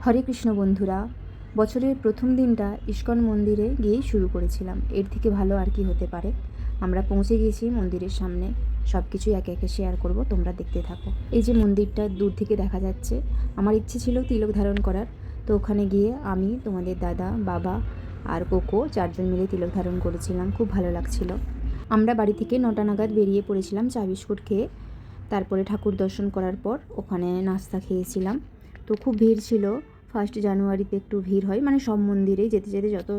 হরে কৃষ্ণ বন্ধুরা, বছরের প্রথম দিনটা ইস্কন মন্দিরে গিয়েই শুরু করেছিলাম। এর থেকে ভালো আর কি হতে পারে। আমরা পৌঁছে গিয়েছি মন্দিরের সামনে। সব কিছুই একে একে শেয়ার করব, তোমরা দেখতে থাকো। এই যে মন্দিরটা দূর থেকে দেখা যাচ্ছে, আমার ইচ্ছে ছিল তিলক ধারণ করার। তো ওখানে গিয়ে আমি, তোমাদের দাদা, বাবা আর কোকো 4 জন মিলে তিলক ধারণ করেছিলাম। খুব ভালো লাগছিল। আমরা বাড়ি থেকে 9টা নাগাদ বেরিয়ে পড়েছিলাম চা বিস্কুট খেয়ে। তারপরে ঠাকুর দর্শন করার পর ওখানে নাস্তা খেয়েছিলাম। তো খুব ভিড় ছিল। 1 জানুয়ারিতে একটু ভিড় হয়, মানে সব মন্দিরেই যেতে যেতে যত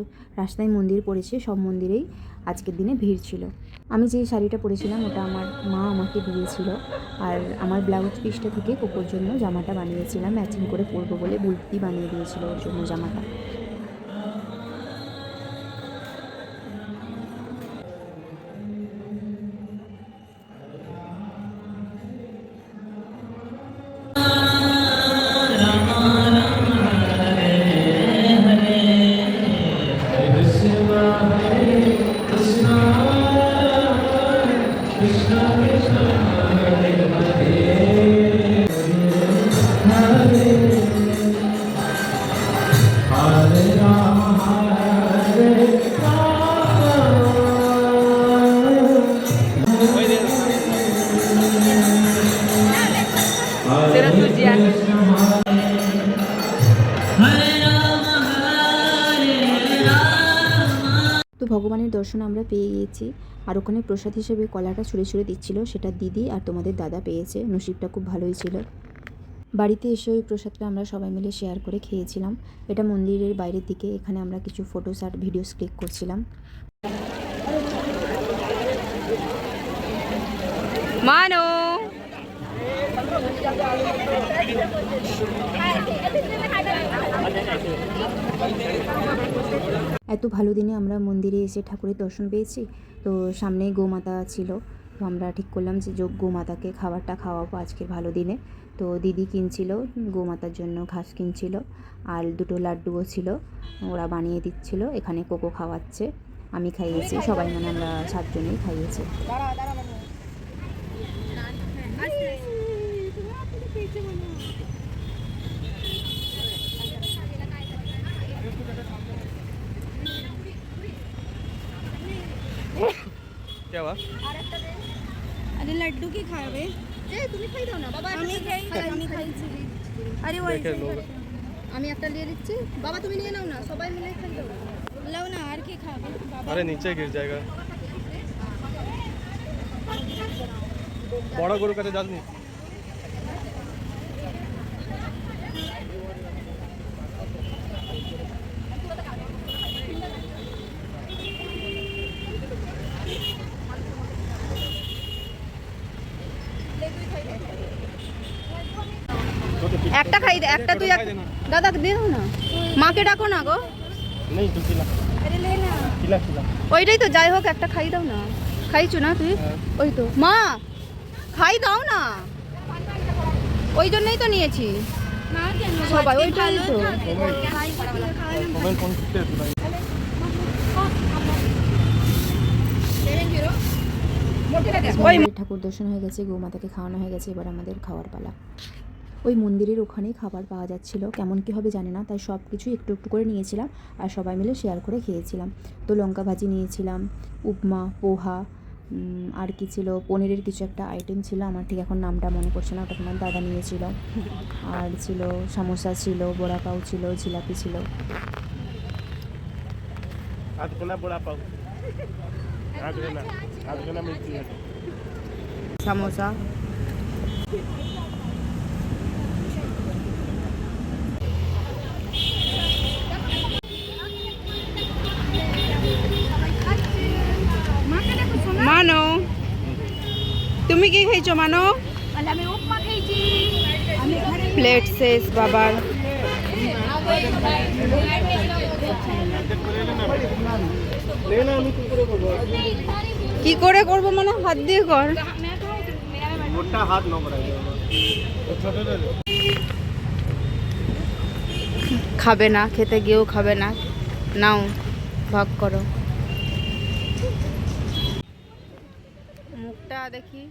রাস্তায় মন্দির পড়েছে সব মন্দিরেই আজকের দিনে ভিড় ছিল। আমি যে শাড়িটা পরেছিলাম ওটা আমার মা আমাকে দিয়েছিল। আর আমার ব্লাউজ পিসটা থেকে কোকোর জন্য জামাটা বানিয়েছিলাম, ম্যাচিং করে পরবো বলে বুলটি বানিয়ে দিয়েছিল ওর জন্য জামাটা। তো ভগবানের দর্শন আমরা পেয়ে গিয়েছি। আর ওখানে প্রসাদ হিসেবে কলাটা ছুঁড়ে ছুঁড়ে দিচ্ছিল, সেটা দিদি আর তোমাদের দাদা পেয়েছে। নসিবটা খুব ভালোই ছিল। বাড়িতে এসে ওই প্রসাদটা আমরা সবাই মিলে শেয়ার করে খেয়েছিলাম। এটা মন্দিরের বাইরের দিকে। এখানে আমরা কিছু ফটোস আর ভিডিওস ক্লিক করছিলাম। মানো এত ভালো দিনে আমরা মন্দিরে এসে ঠাকুরের দর্শন পেয়েছি। তো সামনেই গোমাতা ছিল। তো আমরা ঠিক করলাম যে গোমাতাকে খাবারটা খাওয়াবো আজকের ভালো দিনে। তো দিদি কিনছিল গোমাতার জন্য ঘাস কিনছিল, আর 2টো লাড্ডুও ছিল, ওরা বানিয়ে দিচ্ছিল। এখানে কোকো খাওয়াচ্ছে, আমি খাইয়েছি, সবাই মানে আমরা 7 জনেই খাইয়েছি। क्या हुआ? अरे लड्डू की खावे তুমি খাই দাও না বাবা। আমি খাইছি। আরে ওই আমি একটা নিয়ে দিচ্ছি বাবা, তুমি নিয়ে নাও না, সবাই মিলে খাই দাও। লাও না, আর কি খাবে বাবা? अरे नीचे गिर जाएगा। बड़ा गरु কাছে যাসনি? একটা খাই দে, একটা তুই দাদা দে দাও না, মাকে ডাকো না গো। नहीं तू खिला। আরে লে না, खिला खिला। ওইটাই তো, যাই হোক একটা খাই দাও না। খাইছো না তুই? ওই তো মা, খাই দাও না, ওই জন্যই তো নিয়েছি সবাই, ওইটাই তো। मोबाइल फोन कितने है तुला? ওই ঠাকুর দর্শন হয়ে গেছে, গোমাতাকে খাওয়ানো হয়ে গেছে, এবার আমাদের খাওয়ার পালা। ওই মন্দিরের ওখানেই খাবার পাওয়া যাচ্ছিল, কেমন কী হবে জানি না, তাই সব কিছু একটু একটু করে নিয়েছিলাম আর সবাই মিলে শেয়ার করে খেয়েছিলাম। তো লঙ্কা ভাজি নিয়েছিলাম, উপমা, পোহা, আর কি ছিল, পনিরের কিছু একটা আইটেম ছিল, আমার ঠিক এখন নামটা মনে পড়ছে না, ওটা তোমার দাদা নিয়েছিল। আর ছিল সামোসা ছিল, বড়া পাও ছিল, জিলাপি ছিল। आज कोना बड़ा पाव। आज कोना मिर्ची है। সামোসা, মানো তুমি কি খাইছো? মানো আমি উপমা খেয়েছি। প্লেট শেষ বাবার। কি করে করবো মানে হাত দিয়ে কর। मोटा हाथ न बढ़ाइए। छोटे ले लो। খাবে না, খেতে গিয়েও খাবে না, নাও ভাগ করো। মুখটা দেখি,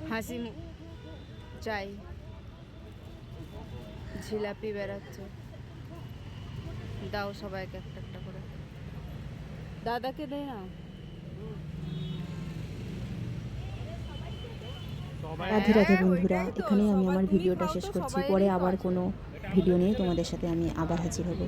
হাসি চাই। জিলাপি বেরাচ্ছে, দাও সবাইকে একটা একটা করে। দাদাকে দে না। রাধে রাধে বন্ধুরা, এখানে আমি আমার ভিডিওটা শেষ করছি। পরে আবার কোনো ভিডিও নিয়ে তোমাদের সাথে আমি আবার হাজির হব।